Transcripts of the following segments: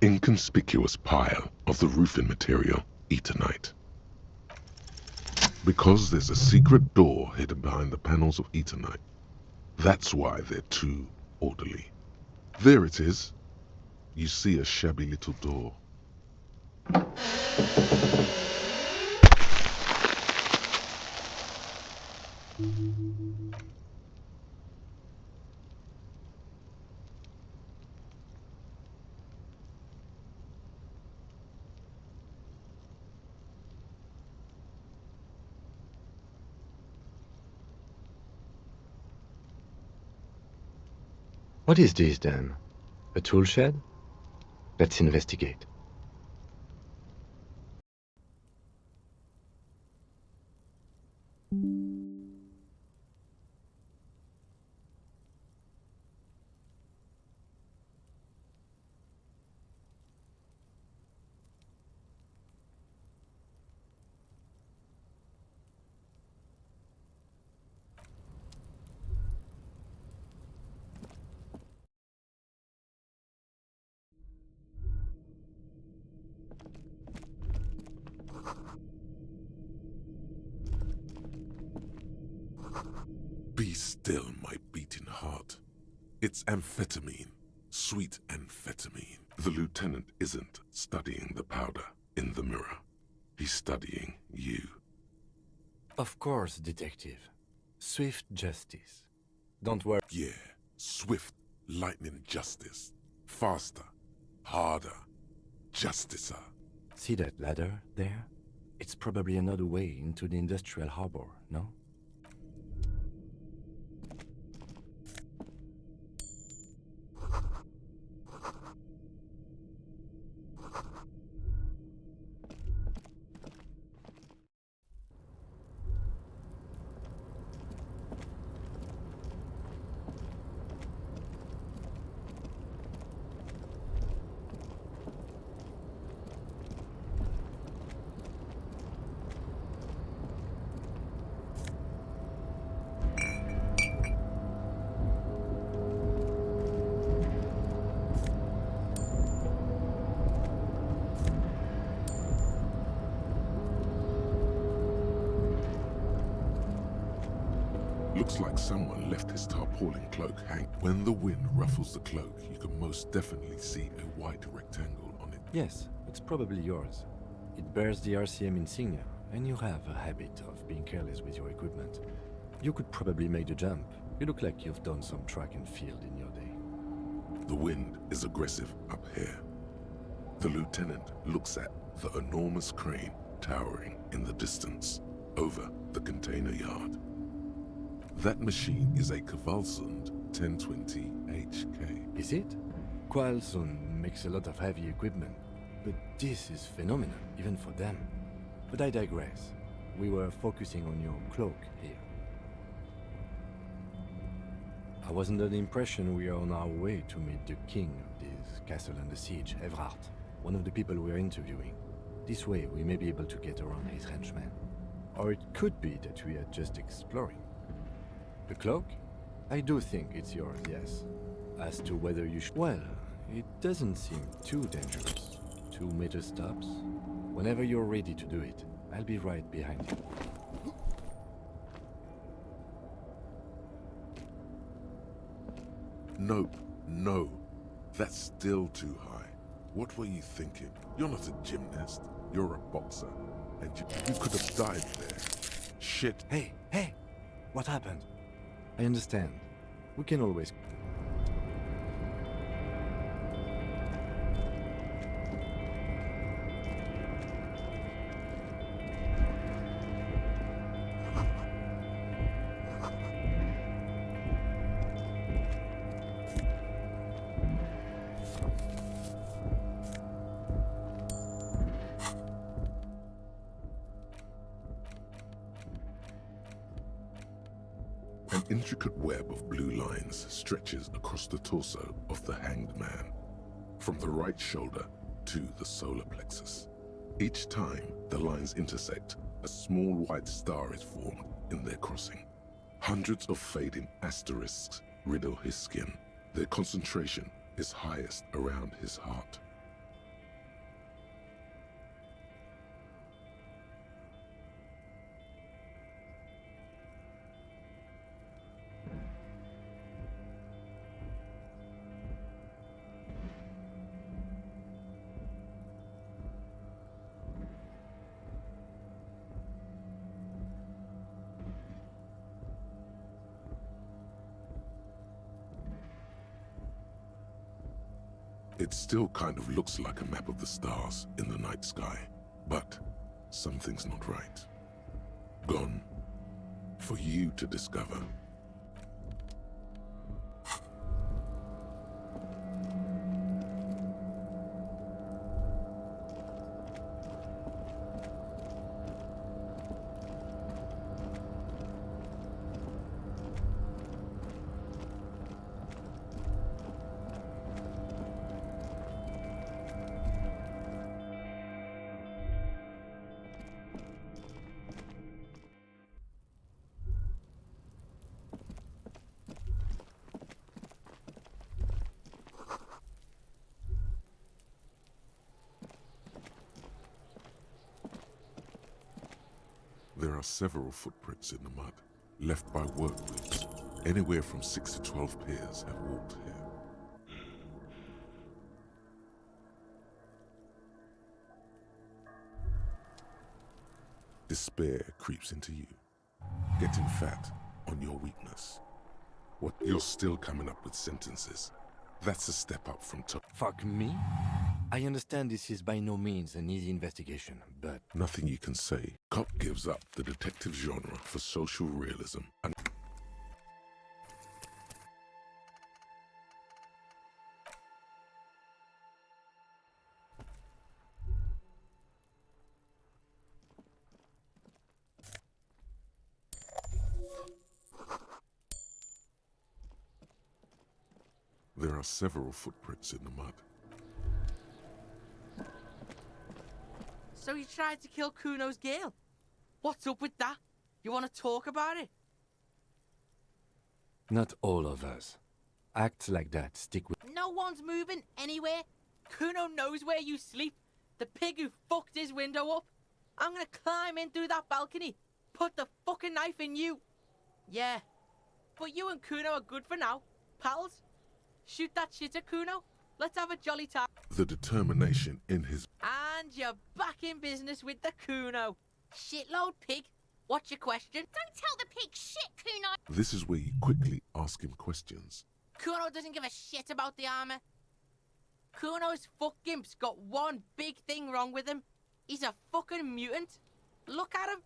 inconspicuous pile of the roofing material, Eternite. Because there's a secret door hidden behind the panels of Eternite. That's why they're too orderly. There it is. You see a shabby little door. What is this, then? A tool shed? Let's investigate. Be still, my beating heart. It's amphetamine. Sweet amphetamine. The lieutenant isn't studying the powder in the mirror. He's studying you. Of course, detective. Swift justice. Don't worry. Yeah, swift, lightning justice. Faster, harder, justicer. See that ladder there? It's probably another way into the industrial harbor, no? Looks like someone left his tarpaulin cloak hang. When the wind ruffles the cloak, you can most definitely see a white rectangle on it. Yes, it's probably yours. It bears the RCM insignia, and you have a habit of being careless with your equipment. You could probably make the jump. You look like you've done some track and field in your day. The wind is aggressive up here. The lieutenant looks at the enormous crane towering in the distance over the container yard. That machine is a Kvalsund 1020 HK. Is it? Kvalsund makes a lot of heavy equipment, but this is phenomenal, even for them. But I digress. We were focusing on your cloak here. I was under the impression we are on our way to meet the king of this castle under siege, Evrard, one of the people we're interviewing. This way we may be able to get around his henchmen. Or it could be that we are just exploring. The cloak? I do think it's yours, yes. As to whether you should... Well, it doesn't seem too dangerous. 2 meter stops. Whenever you're ready to do it, I'll be right behind you. Nope, no. That's still too high. What were you thinking? You're not a gymnast. You're a boxer. And you could have died there. Shit. Hey! What happened? I understand. We can always... An intricate web of blue lines stretches across the torso of the hanged man, from the right shoulder to the solar plexus. Each time the lines intersect, a small white star is formed in their crossing. Hundreds of fading asterisks riddle his skin. Their concentration is highest around his heart. It still kind of looks like a map of the stars in the night sky, but something's not right. Gone for you to discover. There are several footprints in the mud, left by work boots. Anywhere from 6 to 12 pairs have walked here. Despair creeps into you, getting fat on your weakness. What, you're still coming up with sentences. That's a step up from top. Fuck me? I understand this is by no means an easy investigation, but... Nothing you can say. Cop gives up the detective genre for social realism and... There are several footprints in the mud. So you tried to kill Kuno's girl? What's up with that? You want to talk about it? Not all of us. Acts like that stick with... No one's moving anywhere. Kuno knows where you sleep. The pig who fucked his window up. I'm gonna climb in through that balcony. Put the fucking knife in you. Yeah. But you and Kuno are good for now. Pals. Shoot that shit at Kuno. Let's have a jolly time. The determination in his... And you're back in business with the Kuno. Shitload pig. What's your question? Don't tell the pig shit, Kuno! This is where you quickly ask him questions. Kuno doesn't give a shit about the armor. Kuno's fuck gimp's got one big thing wrong with him. He's a fucking mutant. Look at him.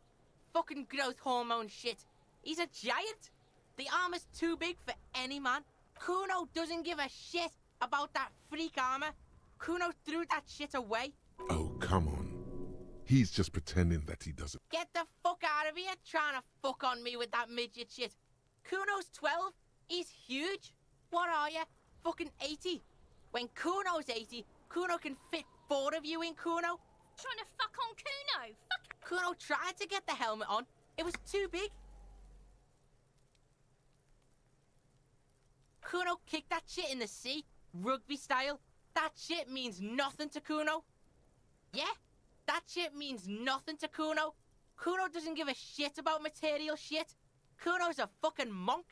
Fucking growth hormone shit. He's a giant. The armor's too big for any man. Kuno doesn't give a shit about that freak armor. Kuno threw that shit away. Oh, come on. He's just pretending that he doesn't. Get the fuck out of here trying to fuck on me with that midget shit. Kuno's 12. He's huge. What are you? Fucking 80. When Kuno's 80, Kuno can fit 4 of you in Kuno. Trying to fuck on Kuno. Fuck. Kuno tried to get the helmet on. It was too big. Kuno kicked that shit in the sea, rugby style. That shit means nothing to Kuno. Yeah, that shit means nothing to Kuno. Kuno doesn't give a shit about material shit. Kuno's a fucking monk.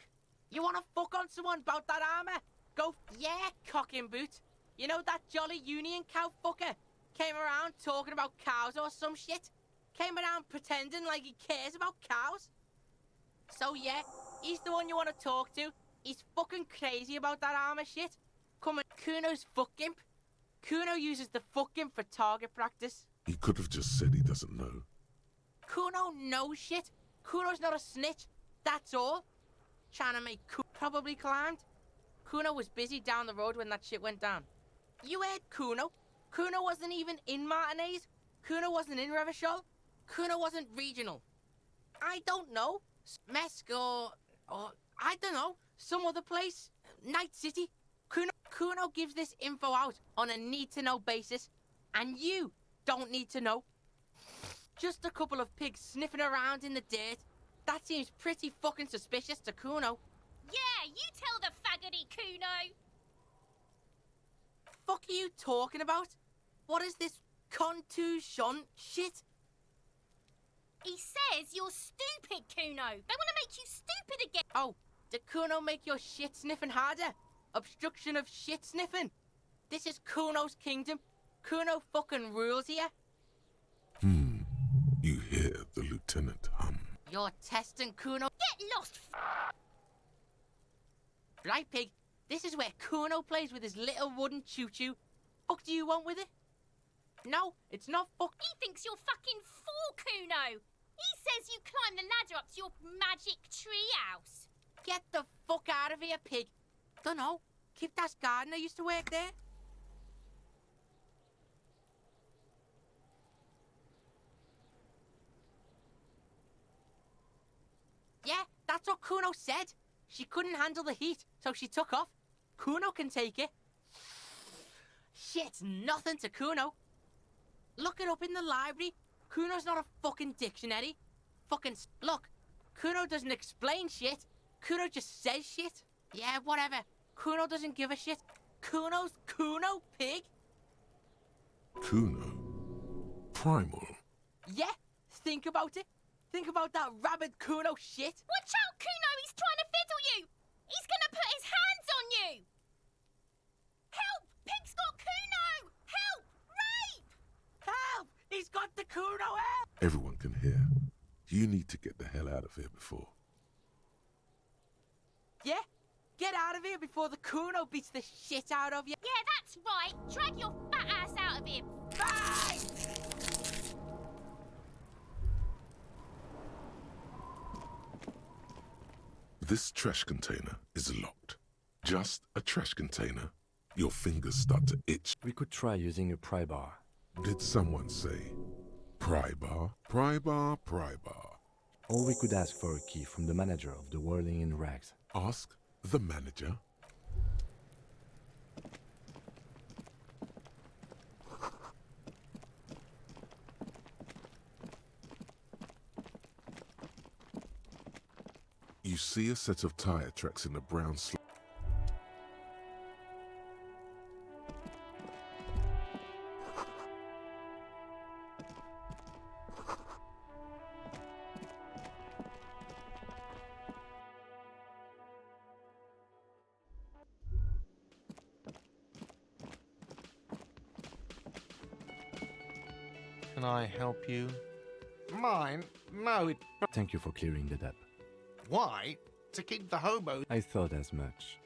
You wanna fuck on someone about that armor? Go, yeah, cock and boot. You know that jolly union cow fucker? Came around talking about cows or some shit? Came around pretending like he cares about cows? So yeah, he's the one you wanna talk to. He's fucking crazy about that armor shit. Come on, Kuno's fuck gimp. Kuno uses the fuck gimp for target practice. He could have just said he doesn't know. Kuno knows shit. Kuno's not a snitch. That's all. Trying to make Kuno probably climbed. Kuno was busy down the road when that shit went down. You heard Kuno. Kuno wasn't even in Martinez. Kuno wasn't in Revachol. Kuno wasn't regional. I don't know. Mesk or I don't know. Some other place. Night City. Kuno gives this info out on a need-to-know basis. And you don't need to know. Just a couple of pigs sniffing around in the dirt. That seems pretty fucking suspicious to Kuno. Yeah, you tell the faggoty, Kuno! Fuck are you talking about? What is this contusion shit? He says you're stupid, Kuno. They want to make you stupid again. Oh, did Kuno make your shit sniffing harder? Obstruction of shit sniffing. This is Kuno's kingdom. Kuno fucking rules here. You hear the lieutenant hum. You're testing Kuno. Get lost, Right, pig. This is where Kuno plays with his little wooden choo-choo fuck do you want with it? No, it's not fuck. He thinks you're fucking fool, Kuno. He says you climbed the ladder up to your magic treehouse. Get the fuck out of here, pig. Dunno. Kiptas gardener used to work there. Yeah, that's what Kuno said. She couldn't handle the heat, so she took off. Kuno can take it. Shit's nothing to Kuno. Look it up in the library. Kuno's not a fucking dictionary. Look, Kuno doesn't explain shit. Kuno just says shit. Yeah, whatever. Kuno doesn't give a shit. Kuno's Kuno, pig. Kuno? Primal? Yeah, think about it. Think about that rabid Kuno shit. Watch out, Kuno! He's trying to fiddle you! He's gonna put his hands on you! Help! Pig's got Kuno! Help! Rape! Help! He's got the Kuno, help! Everyone can hear. You need to get the hell out of here before. Yeah? Get out of here before the Kuno beats the shit out of you. Yeah, that's right! Drag your fat ass out of here! Bye! This trash container is locked. Just a trash container. Your fingers start to itch. We could try using a pry bar. Did someone say pry bar? Pry bar, pry bar. Or we could ask for a key from the manager of the Whirling in Rags. Ask the manager. You see a set of tire tracks in a brown slip. Can I help you? Mine? No, it... Thank you for clearing that up. Why? To keep the hobos... I thought as much.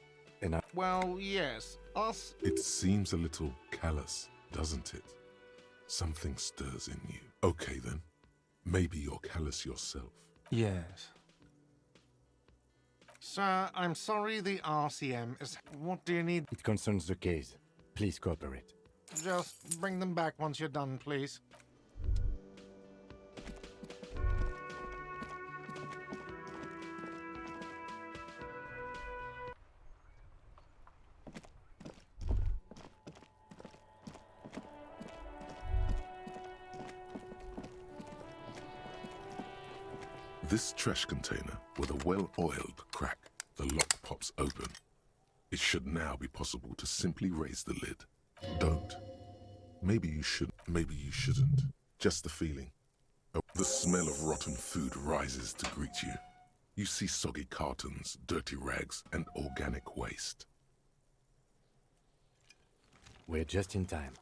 And Well, yes. Us... It seems a little callous, doesn't it? Something stirs in you. Okay then. Maybe you're callous yourself. Yes. Sir, I'm sorry the RCM is... What do you need? it concerns the case. Please cooperate. Just bring them back once you're done, please. This trash container with a well-oiled crack, the lock pops open. It should now be possible to simply raise the lid. Don't. Maybe you should, maybe you shouldn't. Just the feeling. Oh, the smell of rotten food rises to greet you. You see soggy cartons, dirty rags, and organic waste. We're just in time.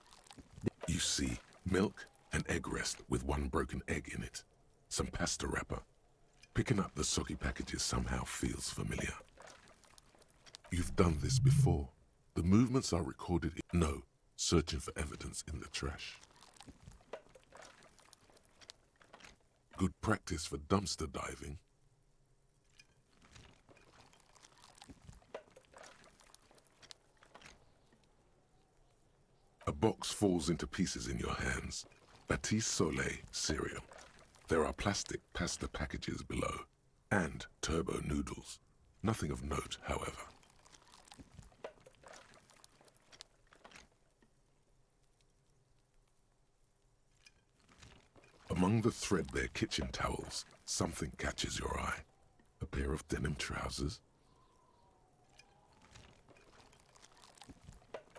You see milk and egg rest with one broken egg in it. Some pasta wrapper. Picking up the soggy packages somehow feels familiar. You've done this before. The movements are recorded in... No, searching for evidence in the trash. Good practice for dumpster diving. A box falls into pieces in your hands. Batiste Soleil cereal. There are plastic pasta packages below, and turbo noodles. Nothing of note, however. Among the threadbare kitchen towels, something catches your eye. A pair of denim trousers.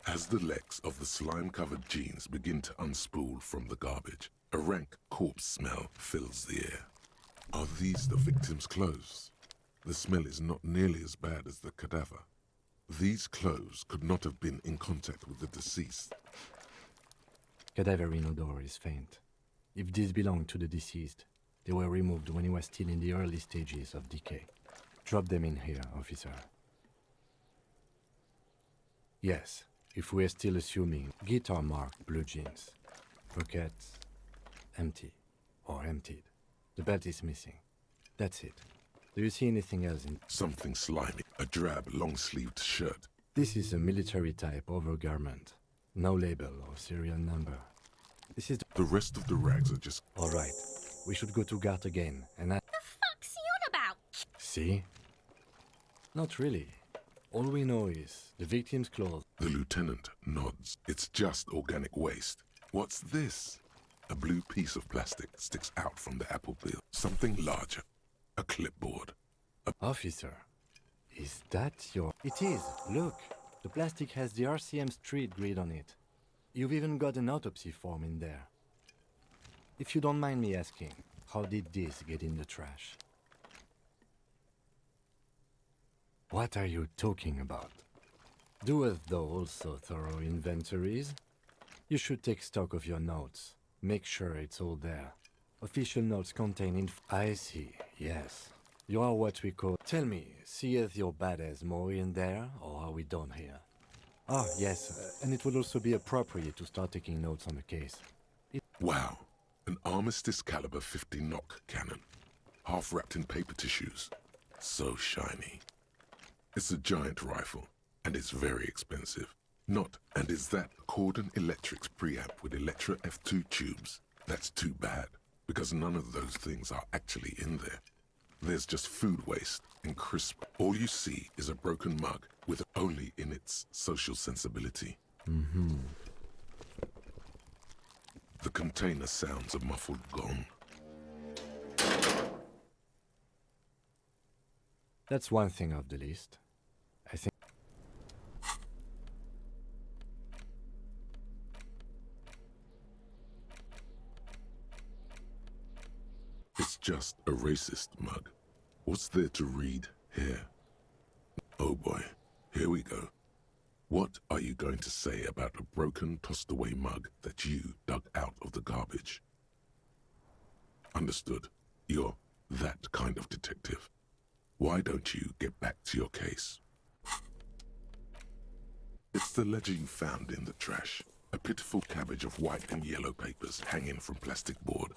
As the legs of the slime-covered jeans begin to unspool from the garbage, a rank corpse smell fills the air. Are these the victim's clothes? The smell is not nearly as bad as the cadaver. These clothes could not have been in contact with the deceased. Cadaver odor is faint. If these belong to the deceased, they were removed when he was still in the early stages of decay. Drop them in here, officer. Yes, If we're still assuming guitar marked blue jeans, pockets empty or emptied. The belt is missing. That's it. Do you see anything else in? Something slimy. A drab, long-sleeved shirt. This is a military type overgarment. No label or serial number. This is The rest of the rags are just... all right. We should go to guard again and The fuck's he on about? see? Not really. All we know is the victim's clothes. The lieutenant nods. It's just organic waste. What's this? A blue piece of plastic sticks out from the apple peel. Something larger. A clipboard. Officer, is that your... It is. Look. The plastic has the RCM street grid on it. You've even got an autopsy form in there. If you don't mind me asking, how did this get in the trash? What are you talking about? Doeth thou also thorough inventories? You should take stock of your notes. Make sure it's all there. Official notes contain I see, yes. You are what we call... Tell me, seeth your badass more in there, or are we done here? Ah, yes, and it would also be appropriate to start taking notes on the case. Wow. An Armistice caliber 50 knock cannon. Half wrapped in paper tissues. So shiny. It's a giant rifle, and it's very expensive. Not, and is that Cordon Electric's preamp with Electra F2 tubes? That's too bad, because none of those things are actually in there. There's just food waste and crisp. All you see is a broken mug with only in its social sensibility. The container sounds a muffled gong. That's one thing off the list. I think... It's just a racist mug. What's there to read here? Oh boy, here we go. What are you going to say about a broken, tossed-away mug that you dug out of the garbage? Understood. You're that kind of detective. Why don't you get back to your case? It's the ledger you found in the trash. A pitiful cabbage of white and yellow papers hanging from plastic board,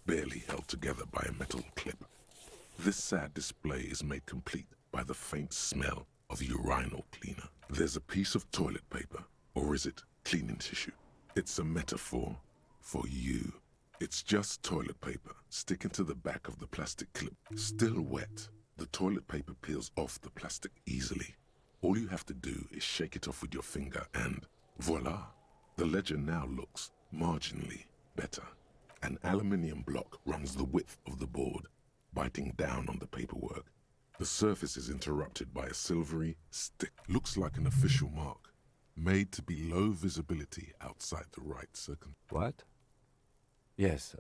barely held together by a metal clip. This sad display is made complete by the faint smell of urinal cleaner. There's a piece of toilet paper, or is it cleaning tissue? It's a metaphor for you. It's just toilet paper sticking to the back of the plastic clip. Still wet, the toilet paper peels off the plastic easily. All you have to do is shake it off with your finger and voila! The ledger now looks marginally better. An aluminium block runs the width of the board, biting down on the paperwork. The surface is interrupted by a silvery stick. Looks like an official mark, made to be low visibility outside the right circle. What? Yes,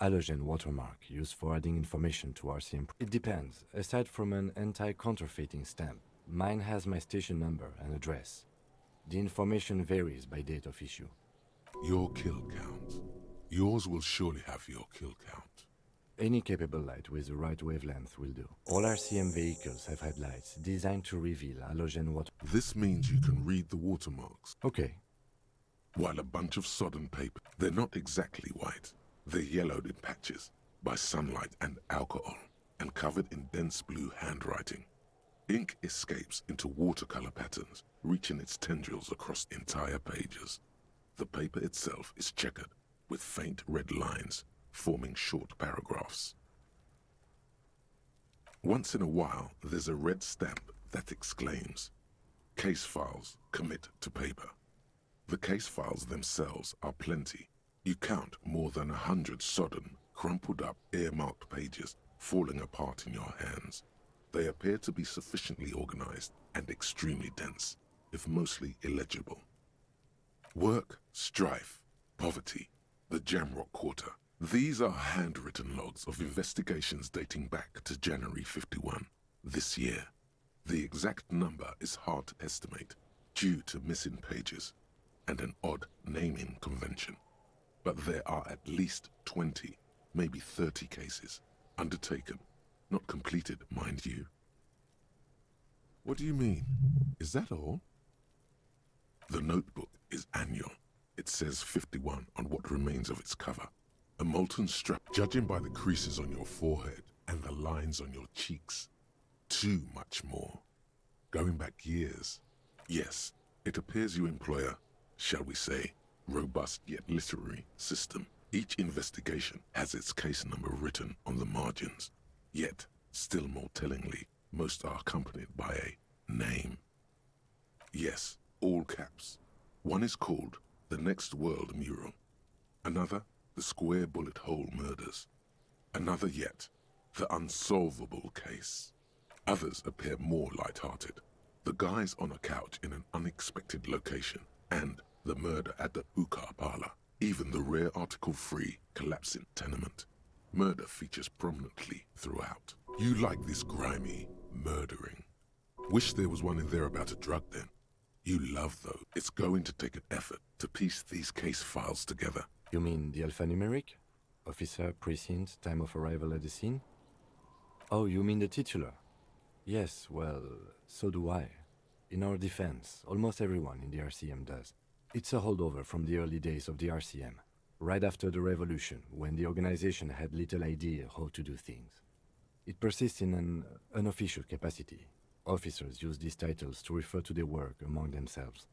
halogen watermark used for adding information to RCM. It depends. Aside from an anti-counterfeiting stamp, mine has my station number and address. The information varies by date of issue. Your kill count. Yours will surely have your kill count. Any capable light with the right wavelength will do. All RCM vehicles have headlights designed to reveal halogen water. This means you can read the watermarks. Okay. While a bunch of sodden paper, they're not exactly white. They're yellowed in patches by sunlight and alcohol, and covered in dense blue handwriting. Ink escapes into watercolor patterns, reaching its tendrils across entire pages. The paper itself is checkered, with faint red lines forming short paragraphs. Once in a while, there's a red stamp that exclaims, "Case files commit to paper." The case files themselves are plenty. You count more than 100 sodden, crumpled up, earmarked pages falling apart in your hands. They appear to be sufficiently organized and extremely dense, if mostly illegible. Work, strife, poverty, the Jamrock Quarter. These are handwritten logs of investigations dating back to January 51, this year. The exact number is hard to estimate due to missing pages and an odd naming convention. But there are at least 20, maybe 30 cases undertaken, not completed, mind you. What do you mean? Is that all? The notebook is annual. It says 51 on what remains of its cover. A molten strap, judging by the creases on your forehead and the lines on your cheeks. Too much more. Going back years. Yes, it appears you employ a, shall we say, robust yet literary system. Each investigation has its case number written on the margins. Yet, still more tellingly, most are accompanied by a name. Yes, all caps. One is called The Next World Mural. Another, The Square Bullet Hole Murders. Another yet, The Unsolvable Case. Others appear more light-hearted. The guys on a couch in an unexpected location, and the murder at the hookah parlor. Even the rare article-free collapsing tenement. Murder features prominently throughout. You like this grimy murdering. Wish there was one in there about a drug then. You love, though. It's going to take an effort to piece these case files together. You mean the alphanumeric? Officer, precinct, time of arrival at the scene? Oh, you mean the titular? Yes, well, so do I. In our defense, almost everyone in the RCM does. It's a holdover from the early days of the RCM, right after the revolution, when the organization had little idea how to do things. It persists in an unofficial capacity. Officers use these titles to refer to their work among themselves.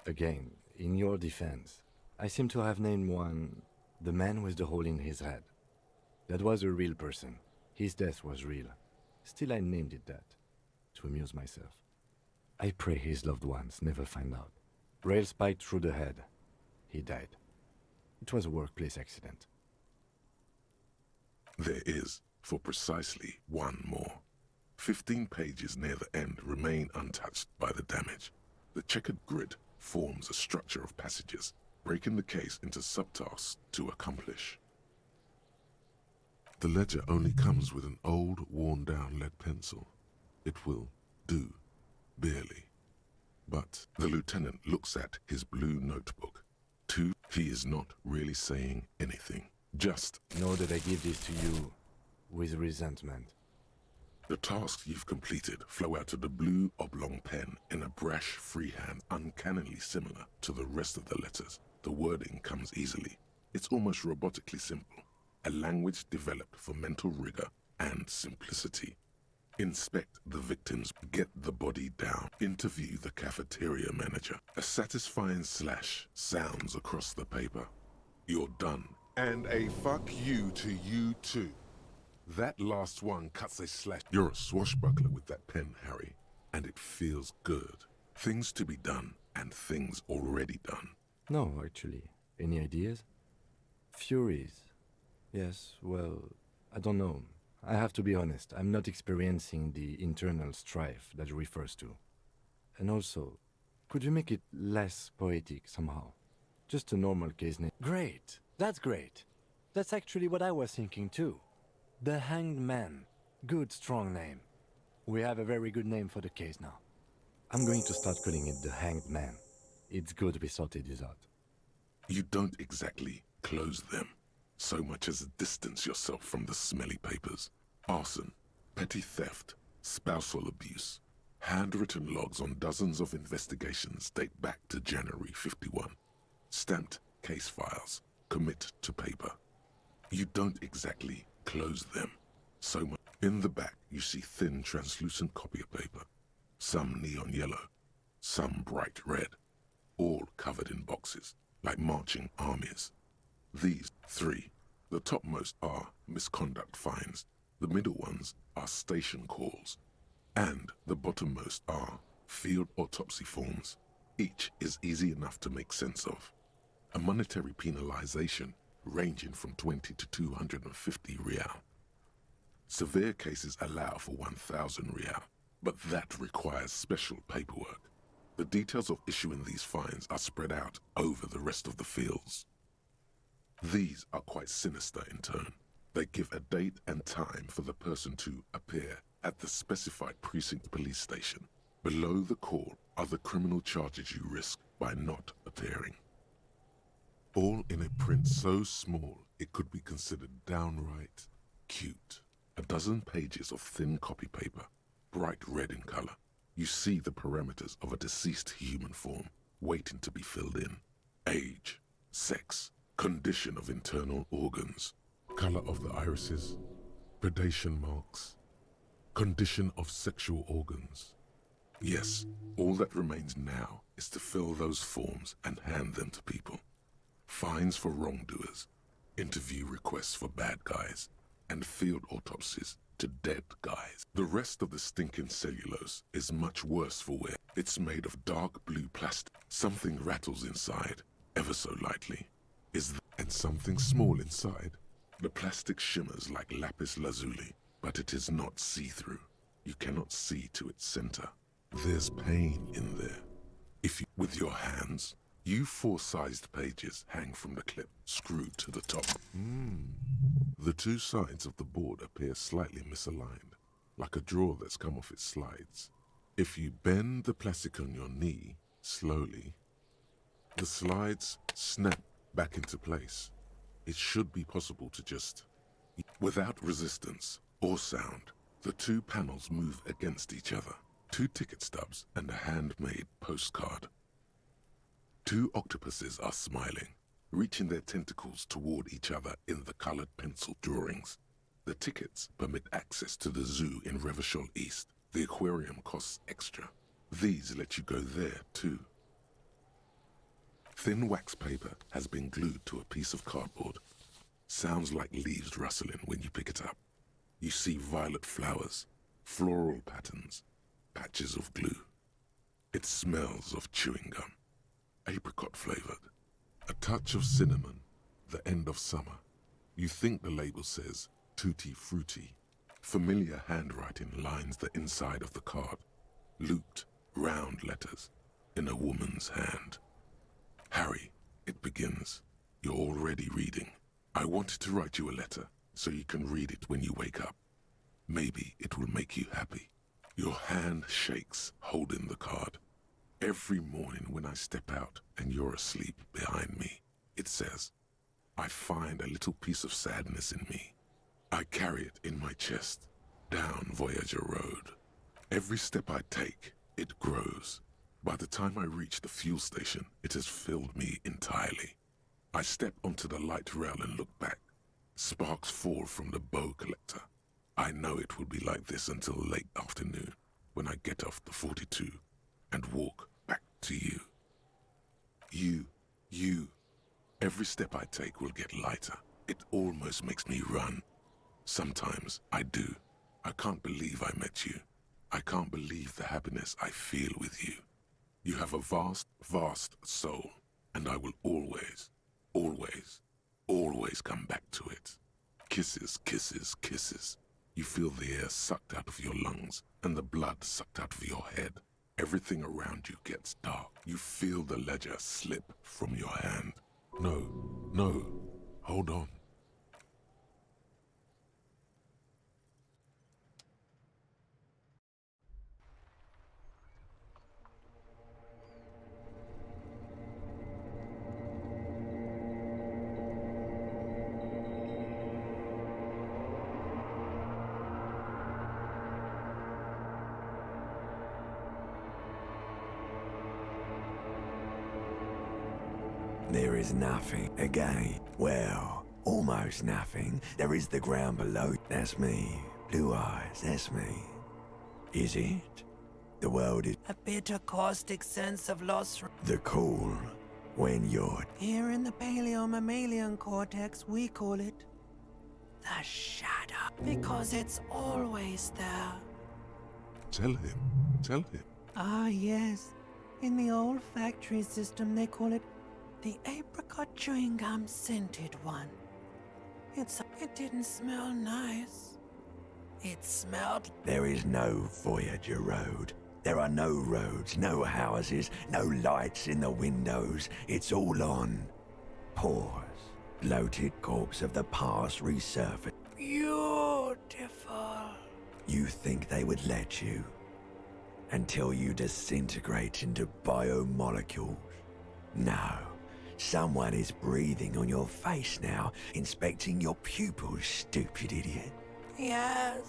Again, in your defense, I seem to have named one the man with the hole in his head. That was a real person. His death was real. Still, I named it that, to amuse myself. I pray his loved ones never find out. Rail spiked through the head. He died. It was a workplace accident. There is, for precisely one more. 15 pages near the end remain untouched by the damage. The checkered grid forms a structure of passages, breaking the case into subtasks to accomplish. The ledger only comes with an old, worn-down lead pencil. It will do, barely. But the lieutenant looks at his blue notebook. He is not really saying anything. Just, Know that I give this to you with resentment. the tasks you've completed flow out of the blue oblong pen in a brash freehand uncannily similar to the rest of the letters. The wording comes easily. It's almost robotically simple. A language developed for mental rigor and simplicity. Inspect the victims, get the body down, interview the cafeteria manager. A satisfying slash sounds across the paper. You're done. And a fuck you to you too. That last one cuts a slash. You're a swashbuckler with that pen, Harry, and it feels good. Things to be done and things already done. No, actually. Any ideas? Furies. Yes, well, I don't know. I have to be honest, I'm not experiencing the internal strife that it refers to. And also, could you make it less poetic somehow? Just a normal case name. Great! That's great! That's actually what I was thinking too. The Hanged Man. Good, strong name. We have a very good name for the case now. I'm going to start calling it the Hanged Man. It's good we sorted this out. You don't exactly close them, so much as distance yourself from the smelly papers. Arson, petty theft, spousal abuse. Handwritten logs on dozens of investigations date back to January 51. Stamped case files, commit to paper. You don't exactly close them, so much. In the back, you see thin, translucent copy of paper. Some neon yellow, some bright red, all covered in boxes, like marching armies. These three, the topmost are misconduct fines, the middle ones are station calls, and the bottommost are field autopsy forms. Each is easy enough to make sense of. A monetary penalization ranging from 20 to 250 real. Severe cases allow for 1,000 real, but that requires special paperwork. The details of issuing these fines are spread out over the rest of the fields. These are quite sinister in turn. They give a date and time for the person to appear at the specified precinct police station. Below the call are the criminal charges you risk by not appearing. All in a print so small it could be considered downright cute. A dozen pages of thin copy paper, bright red in color. You see the parameters of a deceased human form. waiting to be filled in. Age, sex, condition of internal organs, color of the irises, predation marks, condition of sexual organs. Yes, all that remains now is to fill those forms and hand them to people. Fines for wrongdoers, interview requests for bad guys, and field autopsies to dead guys. The rest of the stinking cellulose is much worse for wear. It's made of dark blue plastic. Something rattles inside, ever so lightly. And something small inside. The plastic shimmers like lapis lazuli, but it is not see-through. You cannot see to its center. There's pain in there. If you, with your hands, you 4-sized pages hang from the clip, screwed to the top. The two sides of the board appear slightly misaligned, like a drawer that's come off its slides. If you bend the plastic on your knee, slowly, the slides snap back into place. It should be possible to just, without resistance or sound, the two panels move against each other. 2 ticket stubs and a handmade postcard. 2 octopuses are smiling, reaching their tentacles toward each other in the colored pencil drawings. The tickets permit access to the zoo in Revachol East. The aquarium costs extra. These let you go there too. Thin wax paper has been glued to a piece of cardboard. Sounds like leaves rustling when you pick it up. You see violet flowers, floral patterns, patches of glue. It smells of chewing gum, apricot flavored, a touch of cinnamon, the end of summer. You think the label says tutti frutti. Familiar handwriting lines the inside of the card, looped, round letters in a woman's hand. Harry, it begins. You're already reading. I wanted to write you a letter so you can read it when you wake up. Maybe it will make you happy. Your hand shakes, holding the card. Every morning when I step out and you're asleep behind me, it says, I find a little piece of sadness in me. I carry it in my chest, down Voyager Road. Every step I take, it grows. By the time I reach the fuel station, it has filled me entirely. I step onto the light rail and look back. Sparks fall from the bow collector. I know it will be like this until late afternoon, when I get off the 42 and walk back to you. You. Every step I take will get lighter. It almost makes me run. Sometimes I do. I can't believe I met you. I can't believe the happiness I feel with you. You have a vast, vast soul, and I will always, always, always come back to it. Kisses, kisses, kisses. You feel the air sucked out of your lungs and the blood sucked out of your head. Everything around you gets dark. You feel the ledger slip from your hand. No, hold on. There is nothing again. Well, almost nothing. There is the ground below. That's me. Blue eyes, that's me. Is it? The world is A bitter caustic sense of loss. the cool when you're Here in the paleo-mammalian cortex, we call it the shadow. Because it's always there. Tell him. Ah, yes. In the olfactory system, they call it the apricot chewing gum scented one. It didn't smell nice. It smelled. There is no Voyager Road. There are no roads, no houses, no lights in the windows. It's all on pause. Bloated corpse of the past resurfaced. Beautiful. You think they would let you? Until you disintegrate into biomolecules. No. Someone is breathing on your face now, inspecting your pupils, stupid idiot. Yes.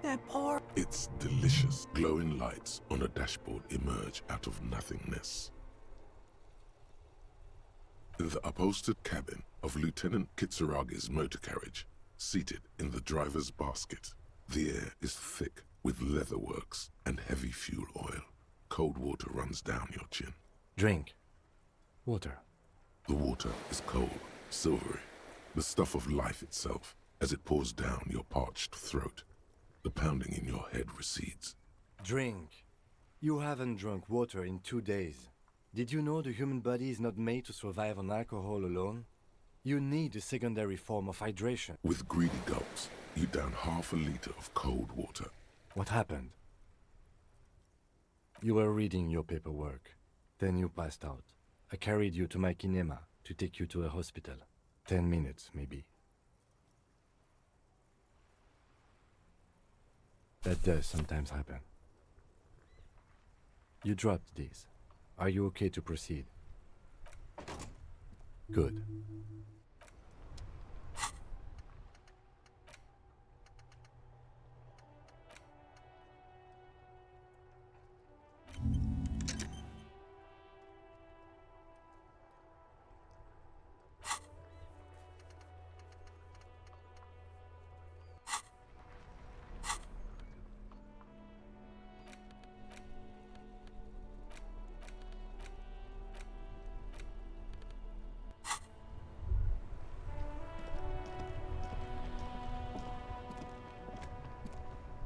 They're poor. It's delicious. Glowing lights on a dashboard emerge out of nothingness. In the upholstered cabin of Lieutenant Kitsuragi's motor carriage, seated in the driver's basket, the air is thick with leatherworks and heavy fuel oil. Cold water runs down your chin. Drink. Water. The water is cold, silvery, the stuff of life itself, as it pours down your parched throat. The pounding in your head recedes. Drink. You haven't drunk water in 2 days. Did you know the human body is not made to survive on alcohol alone? You need a secondary form of hydration. With greedy gulps, you down half a liter of cold water. What happened? You were reading your paperwork. Then you passed out. I carried you to my kinema to take you to a hospital. 10 minutes, maybe. That does sometimes happen. You dropped these. Are you okay to proceed? Good.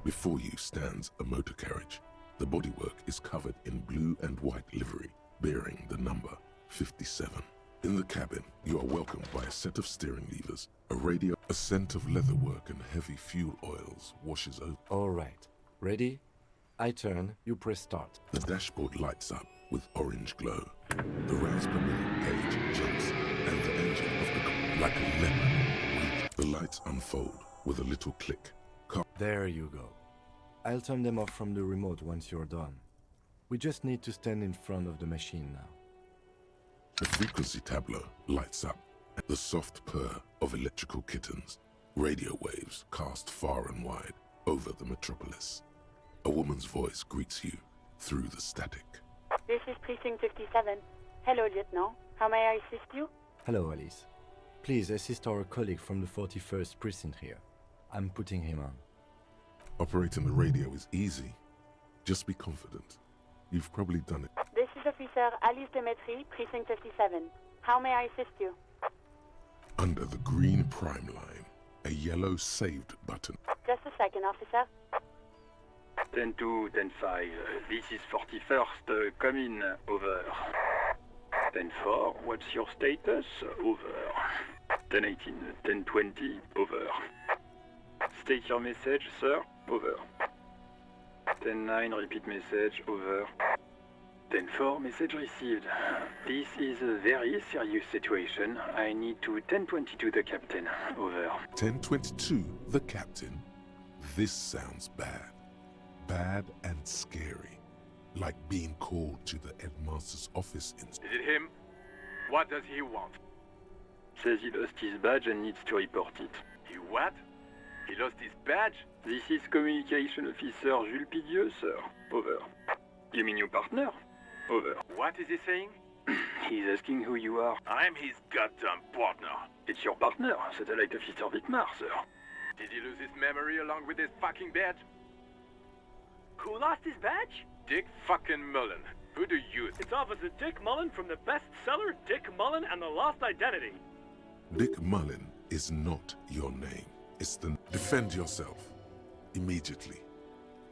Before you stands a motor carriage. The bodywork is covered in blue and white livery, bearing the number 57. In the cabin, you are welcomed by a set of steering levers, a radio, a scent of leatherwork and heavy fuel oils washes over. All right. Ready? I turn, you press start. The dashboard lights up with orange glow. The rounds per minute gauge jumps, and the engine of the car, like a leopard, the lights unfold with a little click. There you go. I'll turn them off from the remote once you're done. We just need to stand in front of the machine now. The frequency tableau lights up, the soft purr of electrical kittens. Radio waves cast far and wide over the metropolis. A woman's voice greets you through the static. This is Precinct 57. Hello, Lieutenant. How may I assist you? Hello, Alice. Please assist our colleague from the 41st precinct here. I'm putting him on. Operating the radio is easy. Just be confident. You've probably done it. This is Officer Alice Demetri, Precinct 57. How may I assist you? Under the green prime line, a yellow saved button. Just a second, officer. 10-2, 10-5, this is 41st, come in, over. 10-4, what's your status? Over. 10-18, 10-20, over. State your message, sir, over. 10-9, repeat message, over. 10-4, message received. This is a very serious situation. I need to 10-22 the captain, over. 1022, the captain. This sounds bad. Bad and scary. Like being called to the headmaster's office in... Is it him? What does he want? Says he lost his badge and needs to report it. He what? He lost his badge? This is Communication Officer Jules Pidieux, sir. Over. You mean your partner? Over. What is he saying? He's asking who you are. I'm his goddamn partner. It's your partner, Satellite Officer Wittmar, sir. Did he lose his memory along with his fucking badge? Who lost his badge? Dick fucking Mullen. Who do you think? It's Officer Dick Mullen from the bestseller Dick Mullen and the Lost Identity. Dick Mullen is not your name. It's the... Defend yourself. Immediately.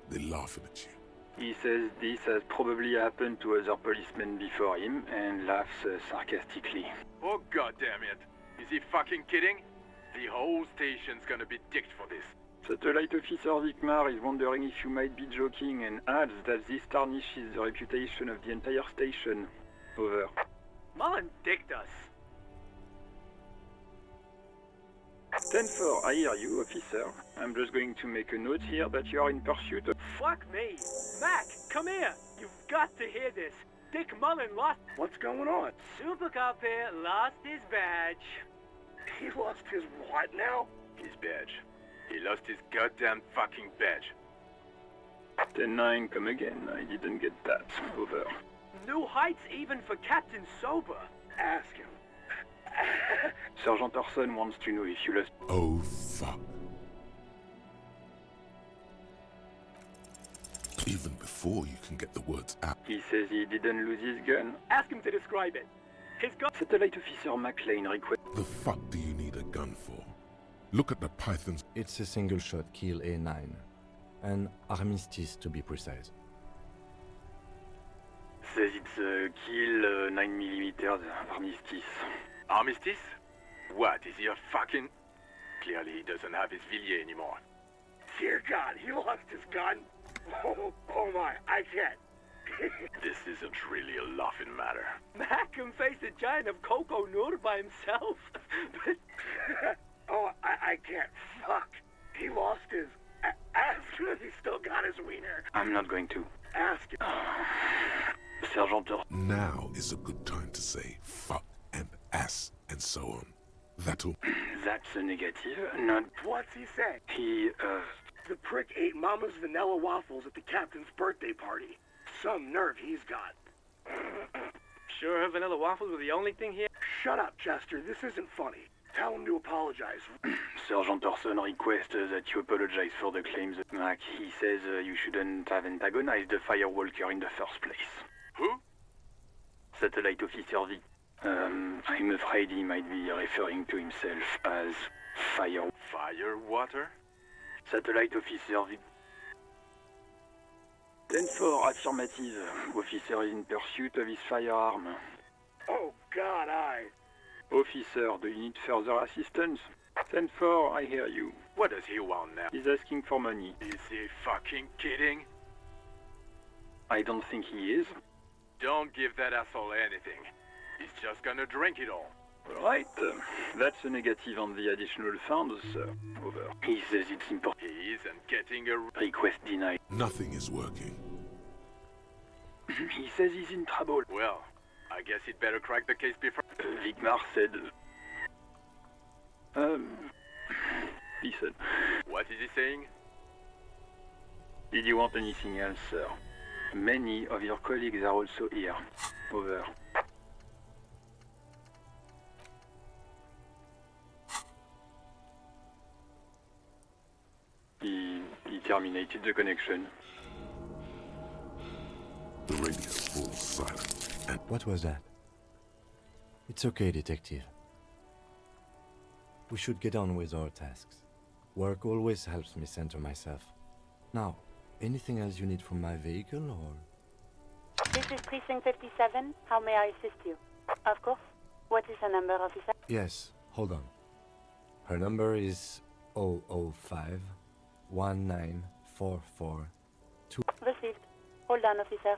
They're laughing at you. He says this has probably happened to other policemen before him and laughs sarcastically. Oh goddamn it. Is he fucking kidding? The whole station's gonna be dicked for this. Satellite Officer Wittmar is wondering if you might be joking and adds that this tarnishes the reputation of the entire station. Over. Mullen dicked us. 10-4, I hear you, officer. I'm just going to make a note here that you are in pursuit of... Fuck me. Mac, come here. You've got to hear this. Dick Mullen lost... What's going on? Super Cop here lost his badge. He lost his what now? His badge. He lost his goddamn fucking badge. 10-9, come again. I didn't get that. Over. New heights even for Captain Sober. Ask him. Sergeant Orson wants to know if you lost. Oh, fuck. Even before you can get the words out. He says he didn't lose his gun. Ask him to describe it. His gun. Satellite Officer McLean request. The fuck do you need a gun for? Look at the pythons. It's a single-shot kill A9. An armistice, to be precise. Says it's a kill 9mm armistice. Armistice? What, is he a fucking... Clearly he doesn't have his Villiers anymore. Dear God, he lost his gun. Oh my, I can't. This isn't really a laughing matter. Mac can face a giant of Coco Nur by himself. But Oh, I can't. Fuck. He lost his... Ask him if he still got his wiener. I'm not going to. Ask him. Sergeant Orson. Now is a good time to say fuck and ass and so on. That'll... That's a negative, not... What's he say? He, The prick ate Mama's vanilla waffles at the captain's birthday party. Some nerve he's got. sure her vanilla waffles were the only thing here. Shut up, Chester. This isn't funny. Tell him to apologize. Sergeant Orson requests that you apologize for the claims. Mac, he says you shouldn't have antagonized the Firewalker in the first place. Who? Satellite Officer V. I'm afraid he might be referring to himself as Firewater? Satellite Officer V. 10-4, affirmative. Officer is in pursuit of his firearm. Oh, God, Officer, do you need further assistance? 10-4, I hear you. What does he want now? He's asking for money. Is he fucking kidding? I don't think he is. Don't give that asshole anything. He's just gonna drink it all. Right, that's a negative on the additional funds, sir. Over. He says it's important. He isn't getting a... Request denied. Nothing is working. He says he's in trouble. Well, I guess he'd better crack the case before... Vigmar said... Listen. What is he saying? Did you want anything else, sir? Many of your colleagues are also here. Over. He terminated the connection. The radio falls silent. And What was that? It's okay, detective. We should get on with our tasks. Work always helps me center myself. Now, anything else you need from my vehicle, or...? This is Precinct 57. How may I assist you? Of course. What is the number, officer? Yes, hold on. Her number is 005 1944. Received. Hold on, officer.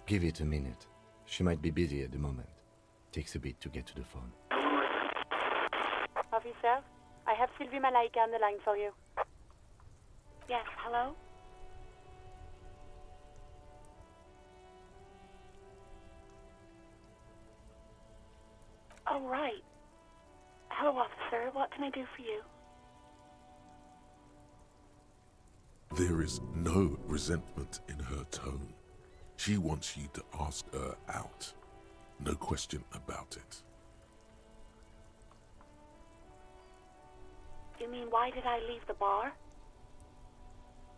Give it a minute. She might be busy at the moment. Takes a bit to get to the phone. Officer, I have Sylvie Malaika on the line for you. Yes, hello? Oh, right. Hello, officer. What can I do for you? There is no resentment in her tone. She wants you to ask her out. No question about it. You mean, why did I leave the bar?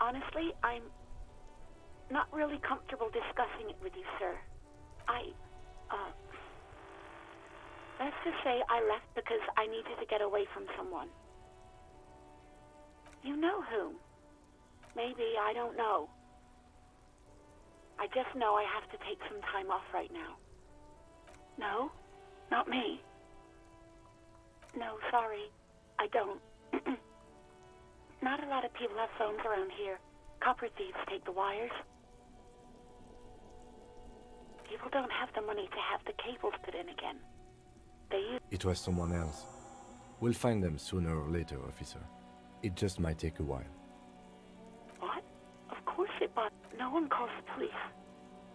Honestly, I'm not really comfortable discussing it with you, sir. Let's just say I left because I needed to get away from someone. You know whom? Maybe, I don't know. I just know I have to take some time off right now. No, not me. No, sorry, I don't. Not a lot of people have phones around here. Copper thieves take the wires. People don't have the money to have the cables put in again. It was someone else. We'll find them sooner or later, officer. It just might take a while. What? Of course it, but no one calls the police.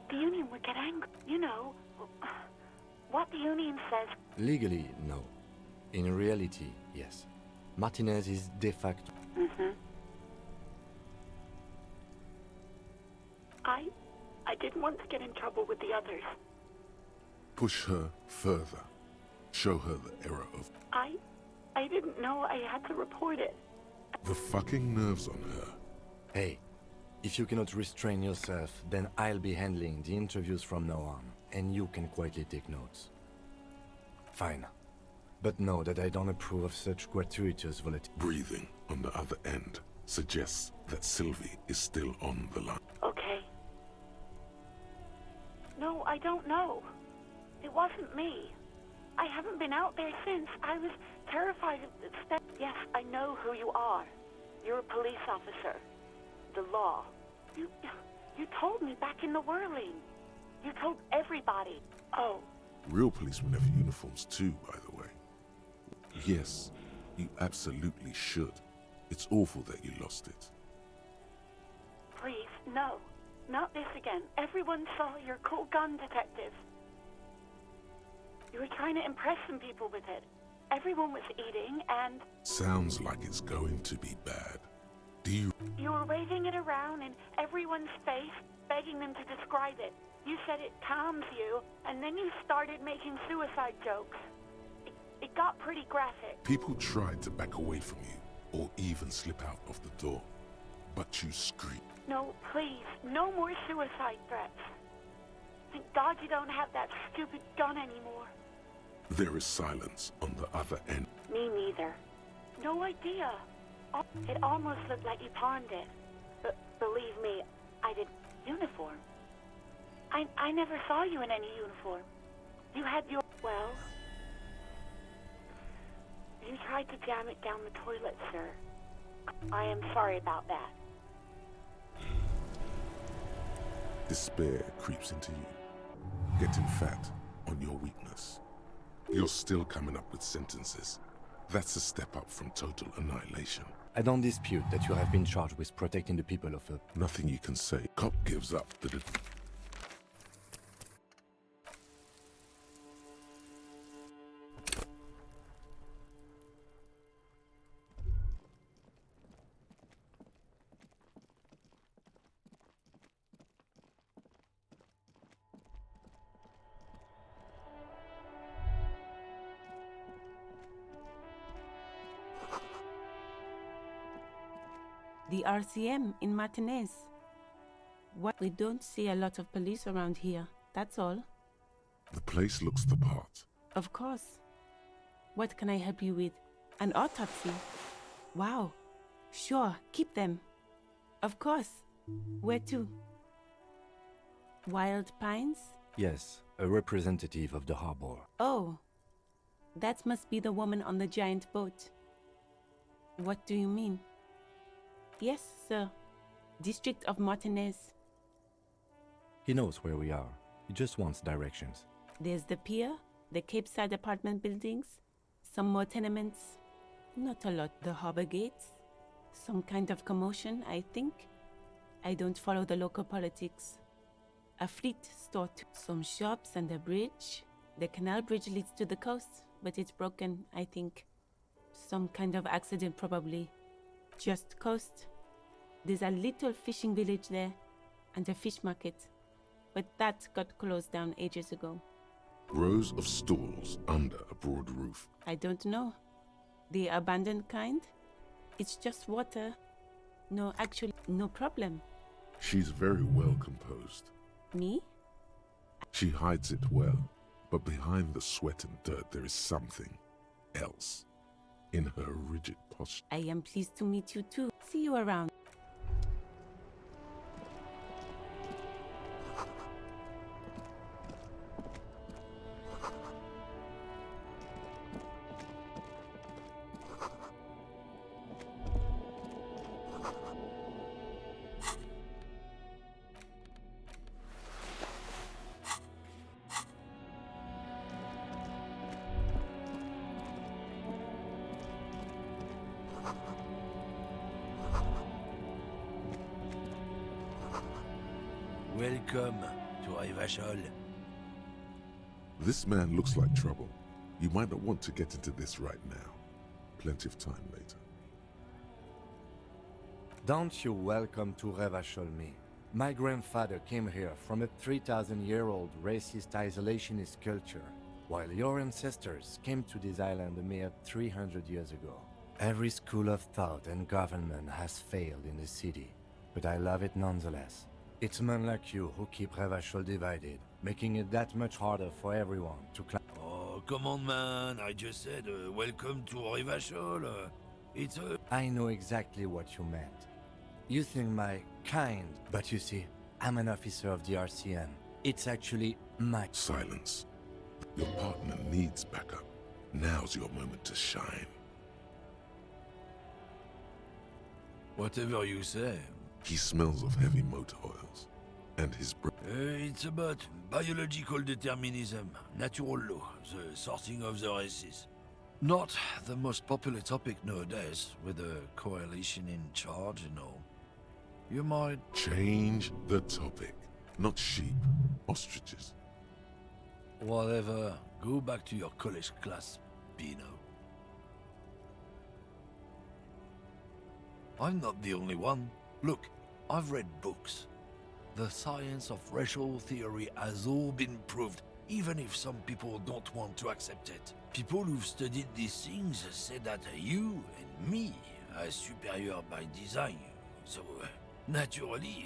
The union would get angry. You know, what the union says. Legally, no. In reality, yes. Martinez is de facto. I didn't want to get in trouble with the others. Push her further. Show her the error of... I didn't know I had to report it. The fucking nerves on her. Hey, if you cannot restrain yourself, then I'll be handling the interviews from now on, and you can quietly take notes. Fine. But know that I don't approve of such gratuitous volatility. Breathing on the other end suggests that Sylvie is still on the line. Okay. No, I don't know. It wasn't me. I haven't been out there since. I was terrified of the step. Yes, I know who you are. You're a police officer. The law. You told me back in the whirling. You told everybody. Oh. Real policemen have uniforms too, by the way. Yes, you absolutely should. It's awful that you lost it. Please, no. Not this again. Everyone saw your cool gun detective. You were trying to impress some people with it. Everyone was eating and... Sounds like it's going to be bad. Do you... You were waving it around in everyone's face, begging them to describe it. You said it calms you, and then you started making suicide jokes. It got pretty graphic. People tried to back away from you, or even slip out of the door. But you screamed. No, please, no more suicide threats. Thank God you don't have that stupid gun anymore. There is silence on the other end. Me neither. No idea. It almost looked like you pawned it. But believe me, I did. Uniform? I never saw you in any uniform. You had your... Well... You tried to jam it down the toilet, sir. I am sorry about that. Despair creeps into you, getting fat on your weakness. You're still coming up with sentences. That's a step up from total annihilation. I don't dispute that you have been charged with protecting the people of a... Nothing you can say. Cop gives up the... The RCM in Martinez. What? We don't see a lot of police around here, that's all. The place looks the part. Of course. What can I help you with? An autopsy? Wow. Sure, keep them. Of course. Where to? Wild Pines? Yes, a representative of the harbor. Oh. That must be the woman on the giant boat. What do you mean? Yes, sir. District of Martinez. He knows where we are. He just wants directions. There's the pier, the Cape Side apartment buildings, some more tenements. Not a lot. The harbor gates. Some kind of commotion, I think. I don't follow the local politics. A fleet store too. Some shops and a bridge. The canal bridge leads to the coast, but it's broken, I think. Some kind of accident probably. Just coast. There's a little fishing village there, and a fish market. But that got closed down ages ago. Rows of stalls under a broad roof. I don't know. The abandoned kind? It's just water. No, actually, no problem. She's very well composed. Me? She hides it well, but behind the sweat and dirt there is something else in her rigid posture. I am pleased to meet you too. See you around. Welcome to Revachol. This man looks like trouble. You might not want to get into this right now. Plenty of time later. Don't you welcome to Revachol me. My grandfather came here from a 3,000-year-old racist isolationist culture, while your ancestors came to this island a mere 300 years ago. Every school of thought and government has failed in the city, but I love it nonetheless. It's men like you who keep Revachol divided, making it that much harder for everyone to climb. Oh, come on, man. I just said, welcome to Revachol. It's a... I know exactly what you meant. You think my kind, but you see, I'm an officer of the RCM. It's actually my... Silence. Your partner needs backup. Now's your moment to shine. Whatever you say. He smells of heavy motor oils, and his breath. It's about biological determinism, natural law, the sorting of the races. Not the most popular topic nowadays, with a coalition in charge and all. You might... Change the topic. Not sheep, ostriches. Whatever, go back to your college class, Pino. I'm not the only one. Look, I've read books. The science of racial theory has all been proved, even if some people don't want to accept it. People who've studied these things say that you and me are superior by design. So, naturally,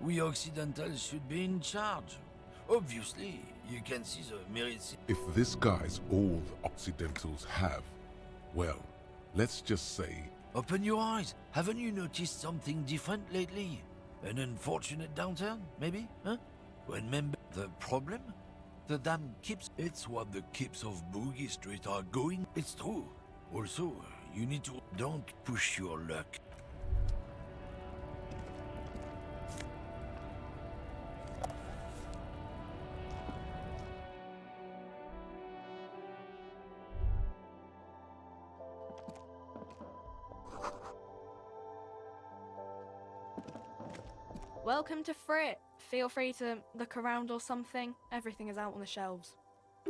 we Occidentals should be in charge. Obviously, you can see the merits. If this guy's all the Occidentals have, well, let's just say... Open your eyes. Haven't you noticed something different lately? An unfortunate downturn, maybe? Huh? Remember the problem? The damn keeps. It's what the keeps of Boogie Street are going. It's true. Also, you need to... Don't push your luck. Welcome to Frit. Feel free to look around or something. Everything is out on the shelves.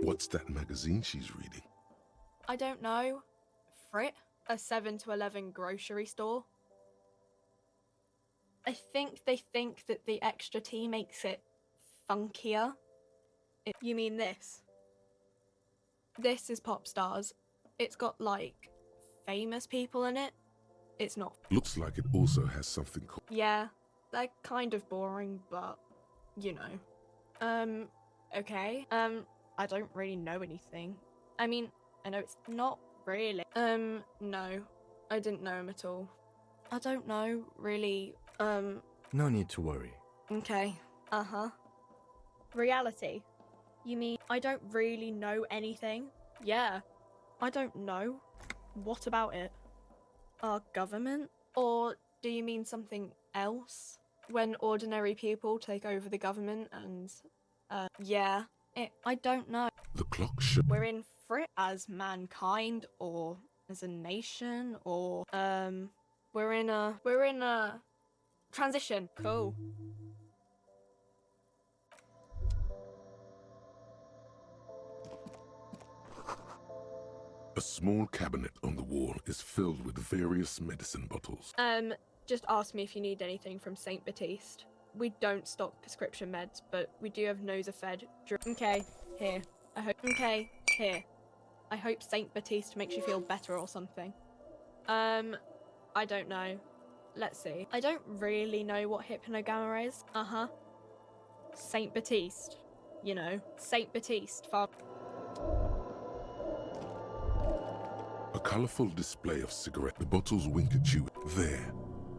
What's that magazine she's reading? I don't know. Frit? A 7 to 11 grocery store? I think they think that the extra tea makes it funkier. You mean this? This is Pop Stars. It's got, like, famous people in it. It's not. Looks like it also has something called... Yeah, they're kind of boring, but, you know. Okay. I don't really know anything. I mean, I know it's not really. No. I didn't know him at all. I don't know, really. No need to worry. Okay. Uh-huh. Reality. You mean I don't really know anything? Yeah. I don't know. What about it? Our government? Or do you mean something else? When ordinary people take over the government and Yeah. I don't know. The clock shows. We're in for it as mankind, or as a nation, or we're in a transition. Cool. A small cabinet on the wall is filled with various medicine bottles. Just ask me if you need anything from Saint Baptiste. We don't stock prescription meds, but we do have Nosafed. Okay, here. Okay, here. I hope Saint Baptiste makes you feel better or something. I don't know. Let's see. I don't really know what hypnogamma is. Uh-huh. Saint Baptiste. You know, Saint Baptiste. A colourful display of cigarette. The bottles wink at you. There,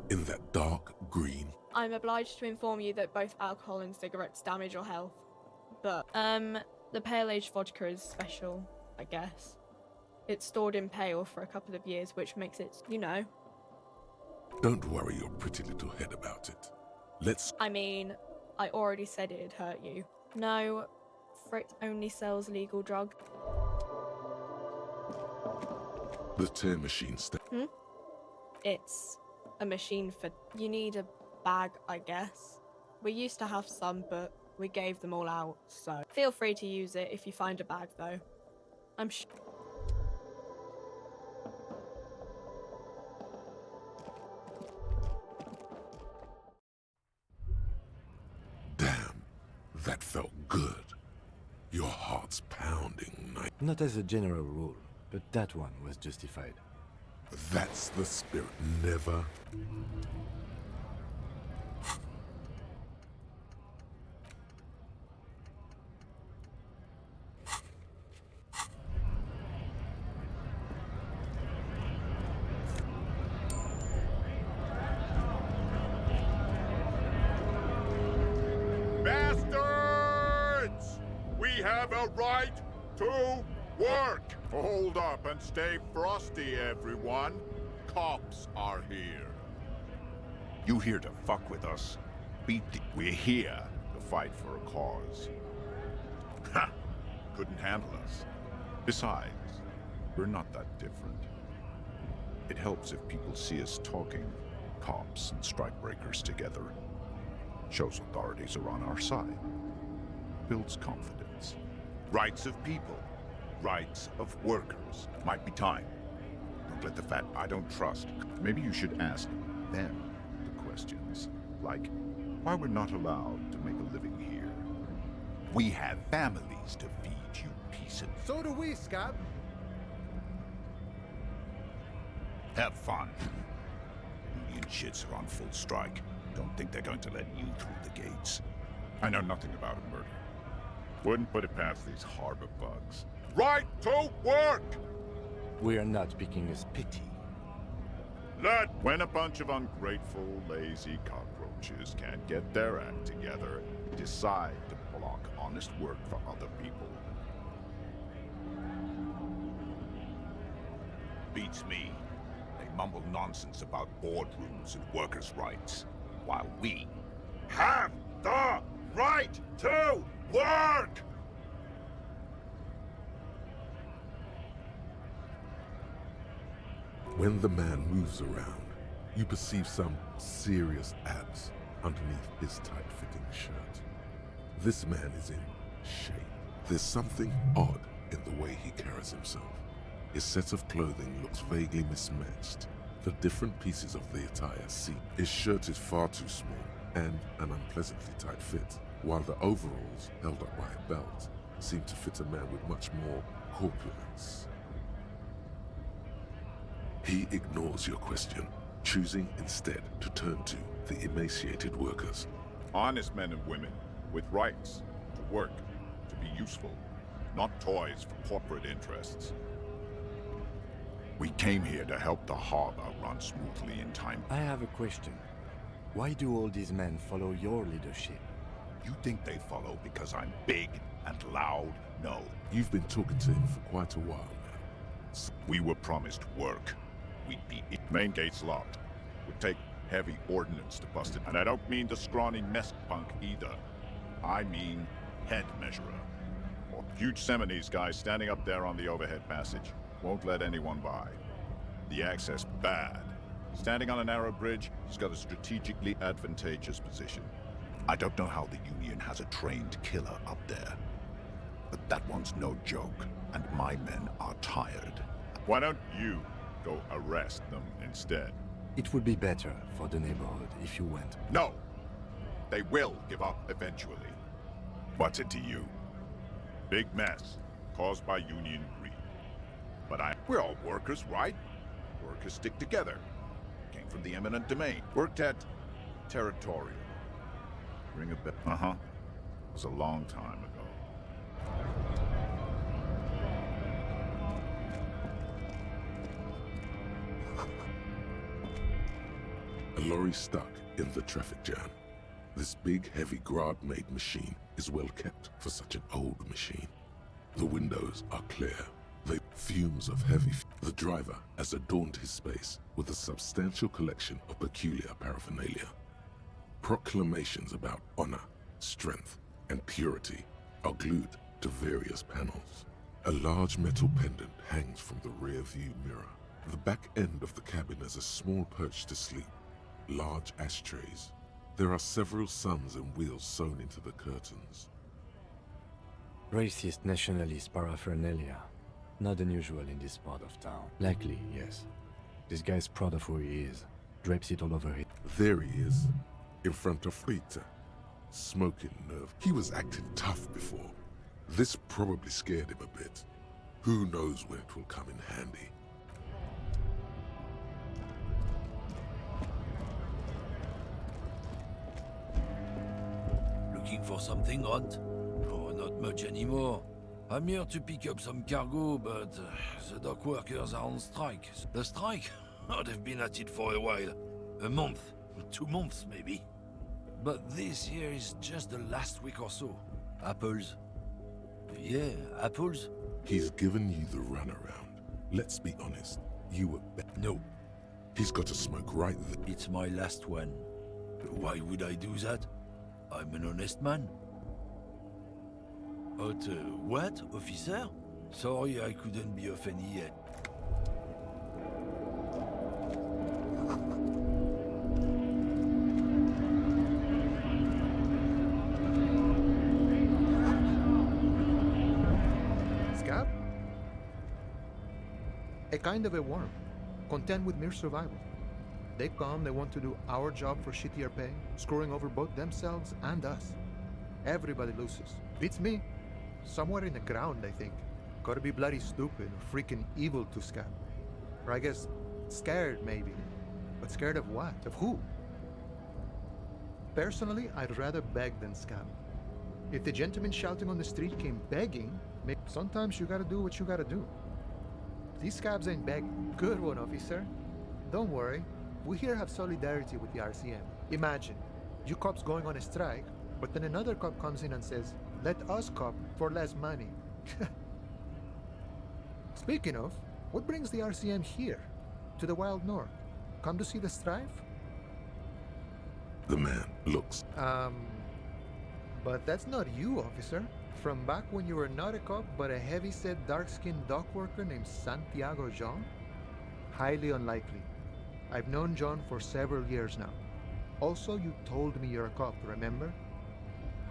in that dark green. I'm obliged to inform you that both alcohol and cigarettes damage your health. But, the pale age vodka is special, I guess. It's stored in pale for a couple of years, which makes it, you know. Don't worry your pretty little head about it. I mean, I already said it'd hurt you. No, Fritz only sells legal drugs. The tear machine It's a machine for... You need a bag, I guess. We used to have some, but we gave them all out, so... Feel free to use it if you find a bag, though. I'm sure... Damn, that felt good. Your heart's pounding. Not as a general rule, but that one was justified. That's the spirit. Never. Bastards! We have a right to work! Hold up and stay frosty, everyone. Cops are here. You here to fuck with us? We're here to fight for a cause. Ha! Couldn't handle us. Besides, we're not that different. It helps if people see us talking, cops and strikebreakers together. Shows authorities are on our side. Builds confidence. Rights of people. Rights of workers. Might be time. Don't let the fat I don't trust. Maybe you should ask them the questions. Like, why we're not allowed to make a living here. We have families to feed, you piece of... So do we, Scab. Have fun. Union shits are on full strike. Don't think they're going to let you through the gates. I know nothing about a murder. Wouldn't put it past these harbor bugs. Right to work! We are not picking as pity. When a bunch of ungrateful, lazy cockroaches can't get their act together, decide to block honest work for other people. Beats me. They mumble nonsense about boardrooms and workers' rights, while we have the right to work! When the man moves around, you perceive some serious abs underneath his tight-fitting shirt. This man is in shape. There's something odd in the way he carries himself. His set of clothing looks vaguely mismatched. The different pieces of the attire seem. His shirt is far too small and an unpleasantly tight fit, while the overalls, held up by a belt, seem to fit a man with much more corpulence. He ignores your question, choosing instead to turn to the emaciated workers. Honest men and women with rights to work, to be useful, not toys for corporate interests. We came here to help the harbor run smoothly in time. I have a question. Why do all these men follow your leadership? You think they follow because I'm big and loud? No. You've been talking to him for quite a while now. We were promised work. We'd be main gates locked. Would take heavy ordnance to bust it. And I don't mean the scrawny mess punk either. I mean head measurer. Huge Seminese guy standing up there on the overhead passage. Won't let anyone by. The access bad. Standing on a narrow bridge, he's got a strategically advantageous position. I don't know how the Union has a trained killer up there. But that one's no joke, and my men are tired. Why don't you go arrest them instead? It would be better for the neighborhood if you went. No! They will give up eventually. What's it to you? Big mess, caused by Union greed. But we're all workers, right? Workers stick together. Came from the eminent domain. Worked at Territorial. Ring a bell. Uh-huh. It was a long time ago. A lorry stuck in the traffic jam. This big, heavy Grad-made machine is well kept for such an old machine. The windows are clear. The fumes of the driver has adorned his space with a substantial collection of peculiar paraphernalia. Proclamations about honor, strength, and purity are glued to various panels. A large metal pendant hangs from the rear view mirror. The back end of the cabin is a small perch to sleep. Large ashtrays. There are several suns and wheels sewn into the curtains. Racist nationalist paraphernalia. Not unusual in this part of town. Likely, yes. This guy's proud of who he is. Drapes it all over it. There he is, in front of Peter. Smoking nerve. He was acting tough before. This probably scared him a bit. Who knows when it will come in handy. Looking for something, Runt? Oh, not much anymore. I'm here to pick up some cargo, but the dock workers are on strike. The strike? Oh, they've been at it for a while. A month, 2 months maybe. But this here is just the last week or so. Apples? Yeah, apples? He's given you the runaround. Let's be honest, you were No. He's got to smoke right there. It's my last one. Why would I do that? I'm an honest man. But, what, officer? Sorry I couldn't be of any yet. Scab? A kind of a worm, content with mere survival. They come, they want to do our job for shittier pay, screwing over both themselves and us. Everybody loses. Beats me. Somewhere in the ground, I think. Gotta be bloody stupid or freaking evil to Scab. Or I guess, scared maybe. But scared of what? Of who? Personally, I'd rather beg than scab. If the gentleman shouting on the street came begging, sometimes you gotta do what you gotta do. These scabs ain't begging. Good one, officer. Don't worry. We here have solidarity with the RCM. Imagine, you cops going on a strike, but then another cop comes in and says, let us cop for less money. Speaking of, what brings the RCM here, to the Wild North? Come to see the strife? The man looks. But that's not you, officer. From back when you were not a cop, but a heavy-set, dark-skinned dock worker named Santiago Jean? Highly unlikely. I've known John for several years now. Also, you told me you're a cop, remember?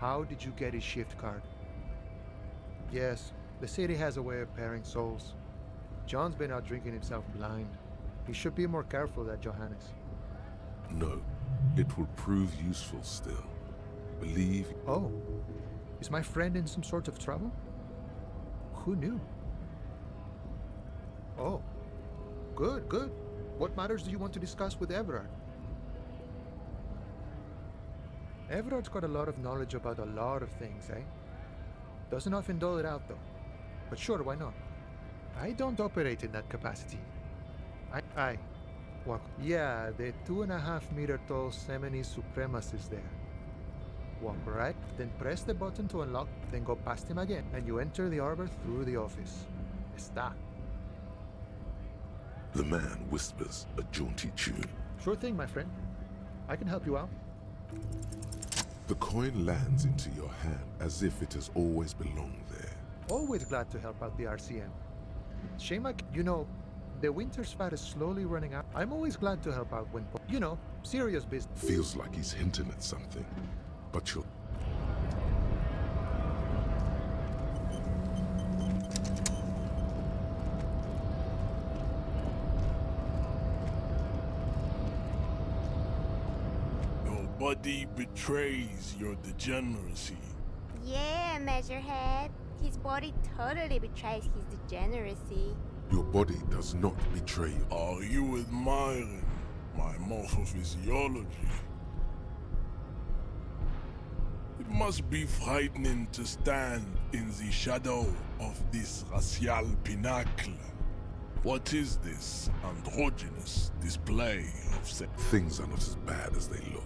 How did you get his shift card? Yes, the city has a way of pairing souls. John's been out drinking himself blind. He should be more careful, that Johannes. No, it will prove useful still. Believe... Oh, is my friend in some sort of trouble? Who knew? Oh, good, good. What matters do you want to discuss with Everard? Everard's got a lot of knowledge about a lot of things, eh? Doesn't often dole it out, though. But sure, why not? I don't operate in that capacity. I walk. Yeah, the 2.5-meter tall Seminese supremacist there. Walk right, then press the button to unlock, then go past him again, and you enter the arbor through the office. Está. The man whispers a jaunty tune. Sure thing, my friend. I can help you out. The coin lands into your hand as if it has always belonged there. Always glad to help out the RCM. Shame you know, the winter's fat is slowly running out. I'm always glad to help out when, you know, serious business. Feels like he's hinting at something, but you're... Your body betrays your degeneracy. Yeah, Measurehead. His body totally betrays his degeneracy. Your body does not betray you. Are you admiring my morphophysiology? It must be frightening to stand in the shadow of this racial pinnacle. What is this androgynous display of sex? Things are not as bad as they look.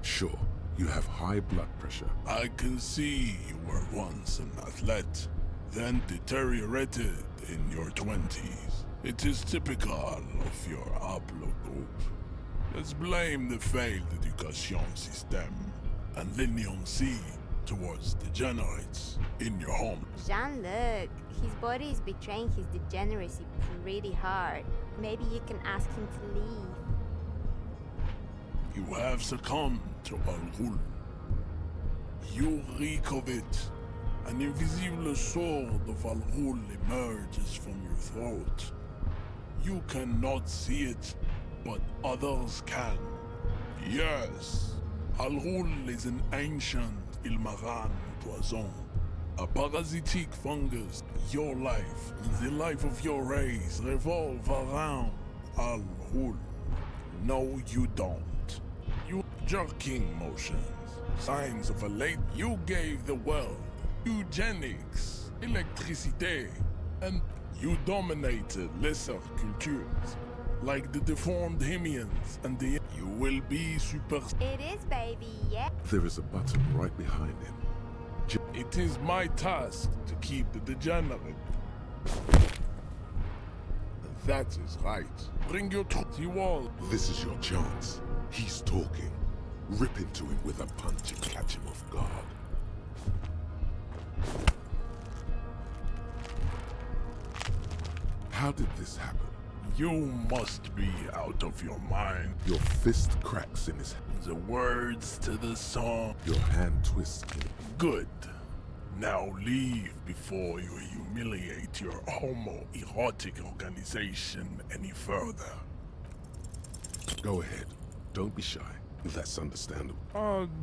Sure, you have high blood pressure. I can see you were once an athlete, then deteriorated in your 20s. It is typical of your haplogroup. Let's blame the failed education system and leniency towards degenerates in your home. Jean-Luc, his body is betraying his degeneracy pretty hard. Maybe you can ask him to leave. You have succumbed to Al-Ghul. You reek of it. An invisible sword of Al-Ghul emerges from your throat. You cannot see it, but others can. Yes, Al-Ghul is an ancient Ilmaran poison. A parasitic fungus. Your life and the life of your race revolve around Al-Ghul. No, you don't. You jerking motions, signs of a late. You gave the world eugenics, electricité, and you dominated lesser cultures, like the deformed Hemians and the... You will be super... It is, baby, yeah. There is a button right behind him. It is my task to keep the degenerate. That is right. Bring your truth, you all. This is your chance. He's talking. Rip into him with a punch and catch him off guard. How did this happen? You must be out of your mind. Your fist cracks in his hand. The words to the song. Your hand twists. Good. Now leave before you humiliate your homoerotic organization any further. Go ahead. Don't be shy. That's understandable.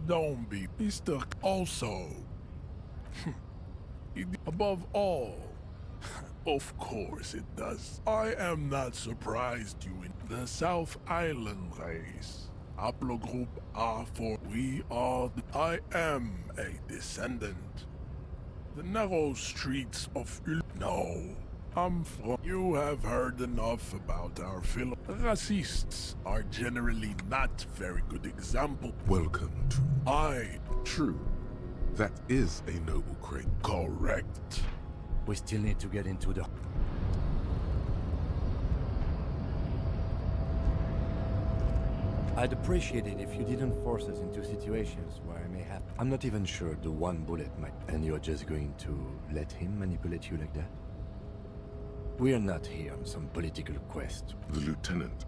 Don't be Mr. Also. Above all, of course it does. I am not surprised you in the South Island race. Haplogroup R4. We are. I am a descendant. The narrow streets of No, I'm from. You have heard enough about our fellow. Racists are generally not very good example. Welcome to... True. That is a noble crate. Correct. We still need to get into the... I'd appreciate it if you didn't force us into situations where I may have... I'm not even sure the one bullet might... And you're just going to let him manipulate you like that? We're not here on some political quest. The lieutenant...